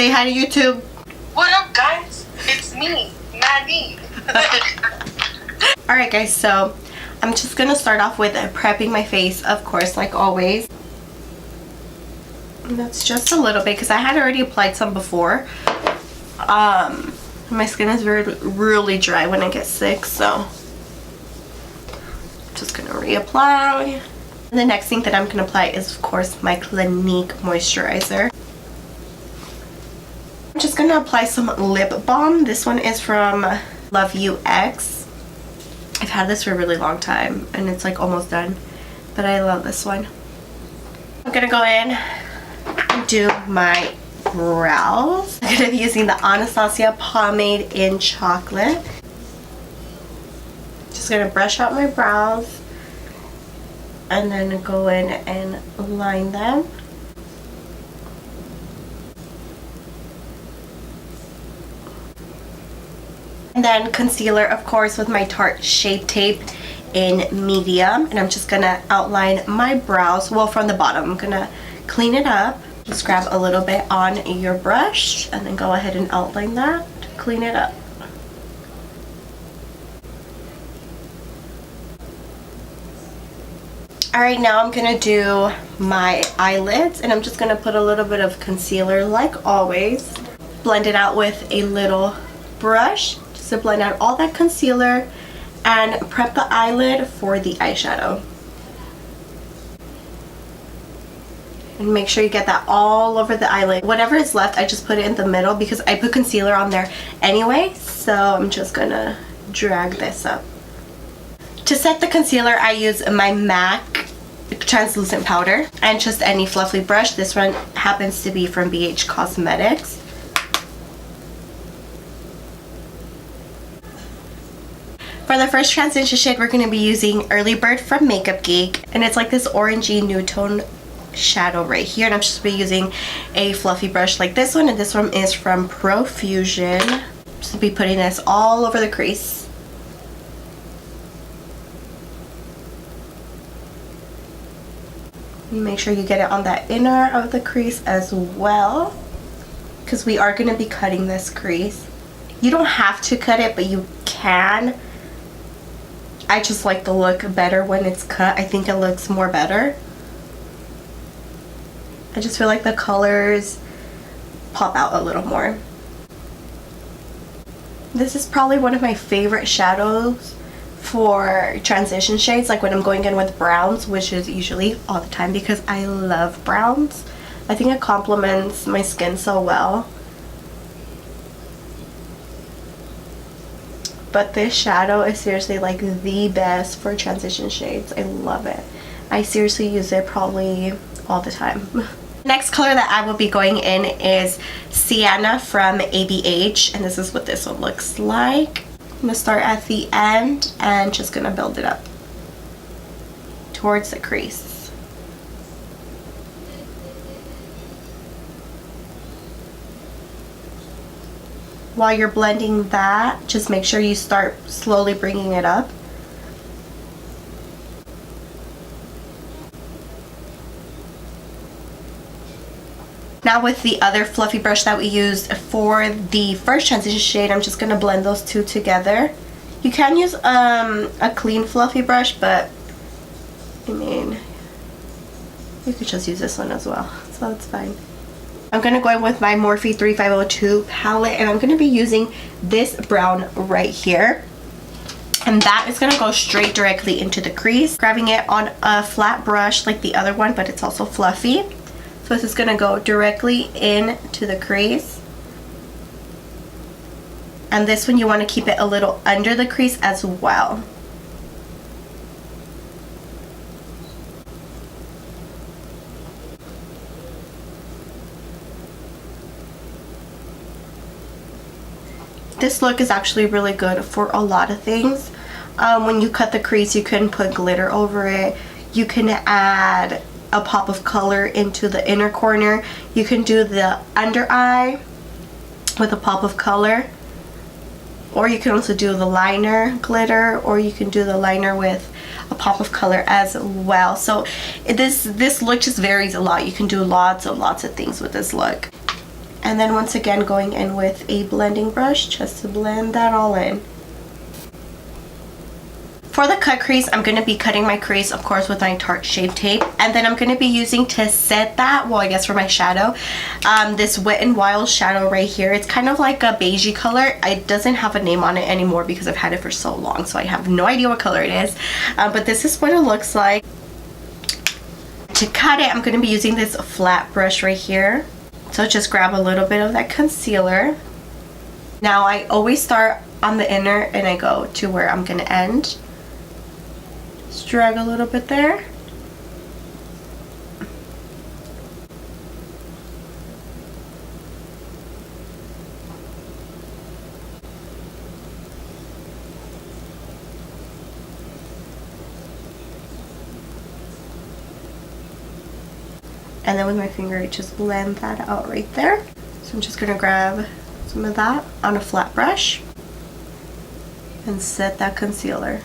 Say hi to YouTube. What up, guys? It's me, Maddie. Alright guys, so I'm just gonna start off with prepping my face, of course, like always. And that's just a little bit because I had already applied some before. My skin is really dry when I get sick, so I'm just gonna reapply. And the next thing that I'm gonna apply is, of course, my Clinique moisturizer. I'm just gonna apply some lip balm. This one is from Love You X. I've had this for a really long time and it's like almost done, but I love this one. I'm gonna go in and do my brows. I'm gonna be using the Anastasia pomade in chocolate. Just gonna brush out my brows and then go in and line them. And then concealer, of course, with my Tarte Shape Tape in medium. And I'm just gonna outline my brows. Well, from the bottom, I'm gonna clean it up. Just grab a little bit on your brush and then go ahead and outline that to clean it up. Alright, now I'm gonna do my eyelids and I'm just gonna put a little bit of concealer like always. Blend it out with a little brush just to blend out all that concealer and prep the eyelid for the eyeshadow. And make sure you get that all over the eyelid. Whatever is left, I just put it in the middle because I put concealer on there anyway, so I'm just gonna drag this up. To set the concealer, I use my MAC translucent powder and just any fluffy brush. This one happens to be from BH Cosmetics. For the first transition shade, we're going to be using Early Bird from Makeup Geek, and it's like this orangey nude tone shadow right here, and I'm just going to be using a fluffy brush like this one, and this one is from Profusion. Just be putting this all over the crease. Make sure you get it on that inner of the crease as well, because we are going to be cutting this crease. You don't have to cut it, but you can. I just like the look better when it's cut. I think it looks more better. I just feel like the colors pop out a little more. This is probably one of my favorite shadows for transition shades, like when I'm going in with browns, which is usually all the time because I love browns. I think it complements my skin so well. But this shadow is seriously like the best for transition shades. I love it. I seriously use it probably all the time. Next color that I will be going in is Sienna from ABH, and this is what this one looks like. I'm going to start at the end and just going to build it up towards the crease. While you're blending that, just make sure you start slowly bringing it up. Now with the other fluffy brush that we used for the first transition shade, I'm just going to blend those two together. You can use a clean fluffy brush, but I mean, you could just use this one as well, so that's fine. I'm going to go in with my Morphe 3502 palette, and I'm going to be using this brown right here. And that is going to go straight directly into the crease. Grabbing it on a flat brush like the other one, but it's also fluffy. So this is going to go directly into the crease. And this one you want to keep it a little under the crease as well. This look is actually really good for a lot of things. When you cut the crease, you can put glitter over it. You can add a pop of color into the inner corner. You can do the under eye with a pop of color, or you can also do the liner glitter, or you can do the liner with a pop of color as well. So this look just varies a lot. You can do lots of things with this look. And then once again going in with a blending brush just to blend that all in. For the cut crease, I'm going to be cutting my crease, of course, with my Tarte Shape Tape. And then I'm going to be using to set that, well, I guess for my shadow, this Wet n Wild shadow right here. It's kind of like a beigey color. It doesn't have a name on it anymore because I've had it for so long, so I have no idea what color it is. But this is what it looks like. To cut it, I'm going to be using this flat brush right here. So just grab a little bit of that concealer. Now, I always start on the inner and I go to where I'm going to end. Just drag a little bit there. And then with my finger, I just blend that out right there. So I'm just gonna grab some of that on a flat brush and set that concealer.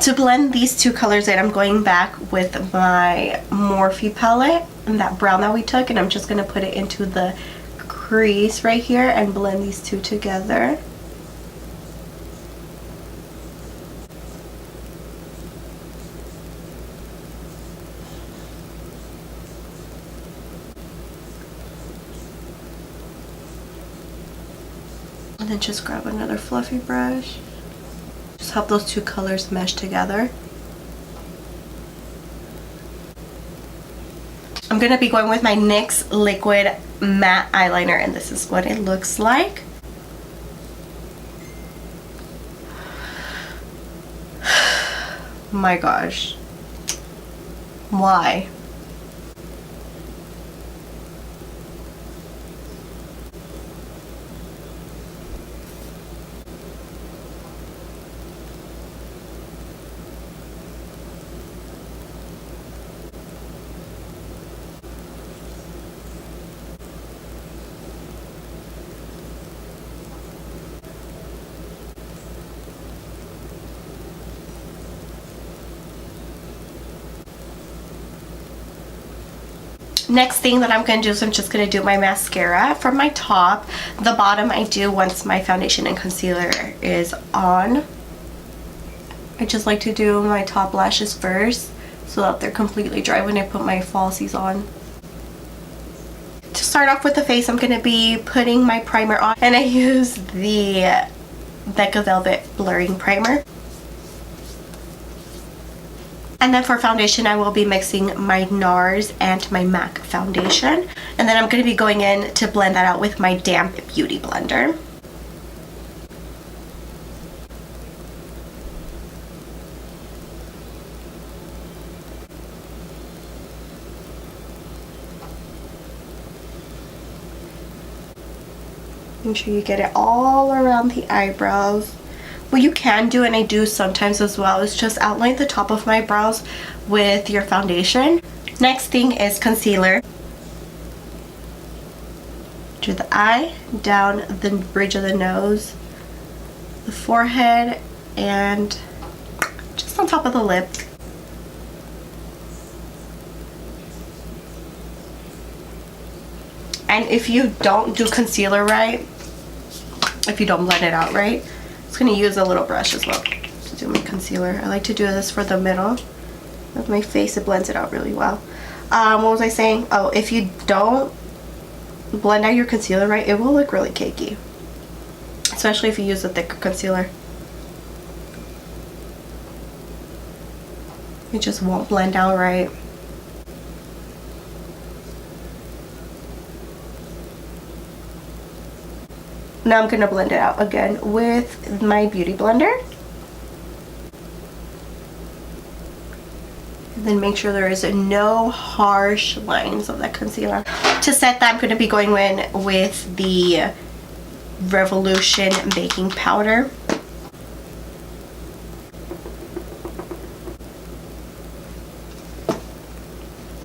To blend these two colors in, I'm going back with my Morphe palette and that brown that we took, and I'm just going to put it into the crease right here and blend these two together. And then just grab another fluffy brush. Just help those two colors mesh together. I'm going to be going with my NYX Liquid Matte Eyeliner, and this is what it looks like. My gosh. Why? Next thing that I'm going to do is I'm just going to do my mascara from my top. The bottom I do once my foundation and concealer is on. I just like to do my top lashes first so that they're completely dry when I put my falsies on. To start off with the face, I'm going to be putting my primer on, and I use the Becca Velvet Blurring Primer. And then for foundation, I will be mixing my NARS and my MAC foundation. And then I'm going to be going in to blend that out with my damp beauty blender. Make sure you get it all around the eyebrows. What you can do, and I do sometimes as well, is just outline the top of my brows with your foundation. Next thing is concealer. To the eye, down the bridge of the nose, the forehead, and just on top of the lip. And if you don't do concealer right, if you don't blend it out right, I'm just going to use a little brush as well to do my concealer. I like to do this for the middle of my face. It blends it out really well. What was I saying? Oh, if you don't blend out your concealer right, it will look really cakey. Especially if you use a thicker concealer. It just won't blend out right. Now I'm going to blend it out again with my beauty blender. And then make sure there is no harsh lines of that concealer. To set that, I'm going to be going in with the Revolution baking powder.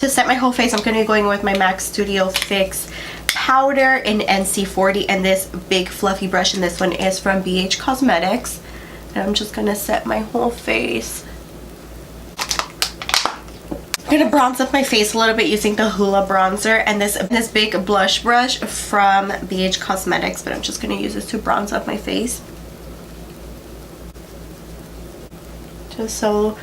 to set my whole face, I'm going to be going with my MAC Studio Fix powder in NC40 and this big fluffy brush, and this one is from BH Cosmetics. And I'm just going to set my whole face. I'm going to bronze up my face a little bit using the Hoola bronzer and this big blush brush from BH Cosmetics, but I'm just going to use this to bronze up my face. Just so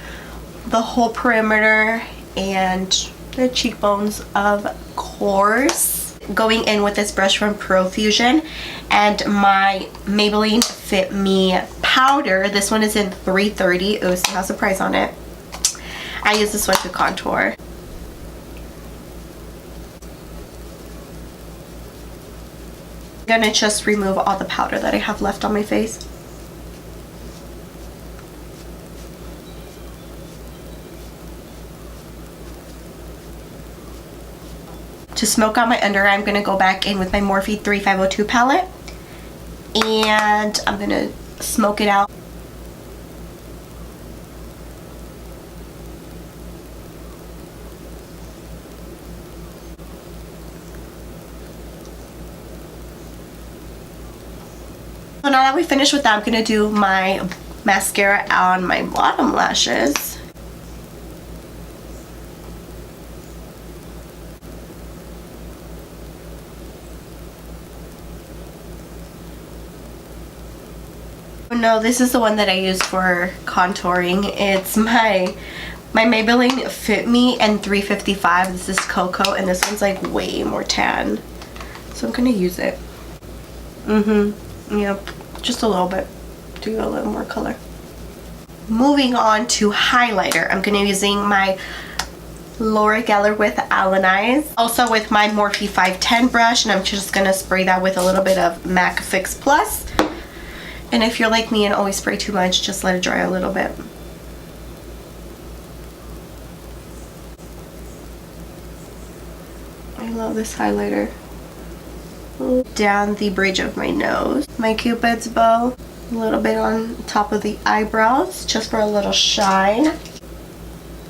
the whole perimeter and the cheekbones, of course. Going in with this brush from Profusion and my Maybelline Fit Me powder. This one is in 330. Ooh, so it has a price on it. I use this one to contour. I'm gonna just remove all the powder that I have left on my face. To smoke out my under eye, I'm going to go back in with my Morphe 3502 palette. And I'm going to smoke it out. So now that we finished with that, I'm going to do my mascara on my bottom lashes. No, this is the one that I use for contouring. It's my Maybelline Fit Me and 355. This is Cocoa, and this one's like way more tan. So I'm gonna use it. Yep, just a little bit. Do a little more color. Moving on to highlighter. I'm gonna be using my Laura Geller with Alanize. Also with my Morphe 510 brush, and I'm just gonna spray that with a little bit of MAC Fix Plus. And if you're like me and always spray too much, just let it dry a little bit. I love this highlighter. Down the bridge of my nose. My Cupid's bow. A little bit on top of the eyebrows, just for a little shine.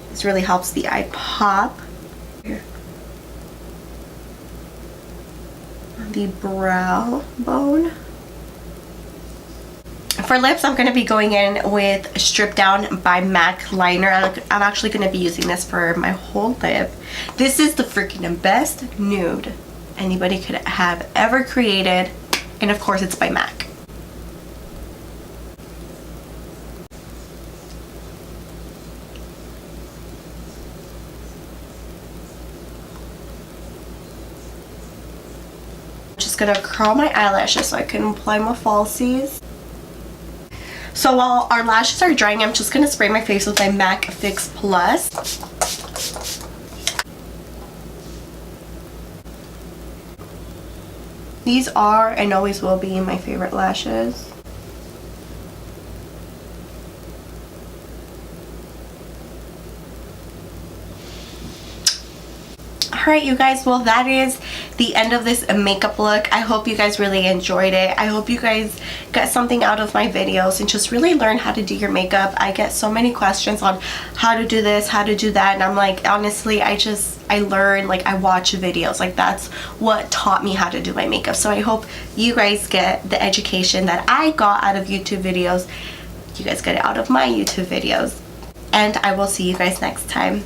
This really helps the eye pop. Here. The brow bone. For lips, I'm going to be going in with Strip Down by MAC Liner. I'm actually going to be using this for my whole lip. This is the freaking best nude anybody could have ever created. And of course, it's by MAC. I'm just going to curl my eyelashes so I can apply my falsies. So while our lashes are drying, I'm just going to spray my face with my MAC Fix Plus. These are and always will be my favorite lashes. Alright you guys, well that is the end of this makeup look. I hope you guys really enjoyed it. I hope you guys got something out of my videos and just really learn how to do your makeup. I get so many questions on how to do this, how to do that, and I'm like, honestly, I learn, like I watch videos. Like that's what taught me how to do my makeup. So I hope you guys get the education that I got out of YouTube videos. You guys get it out of my YouTube videos. And I will see you guys next time.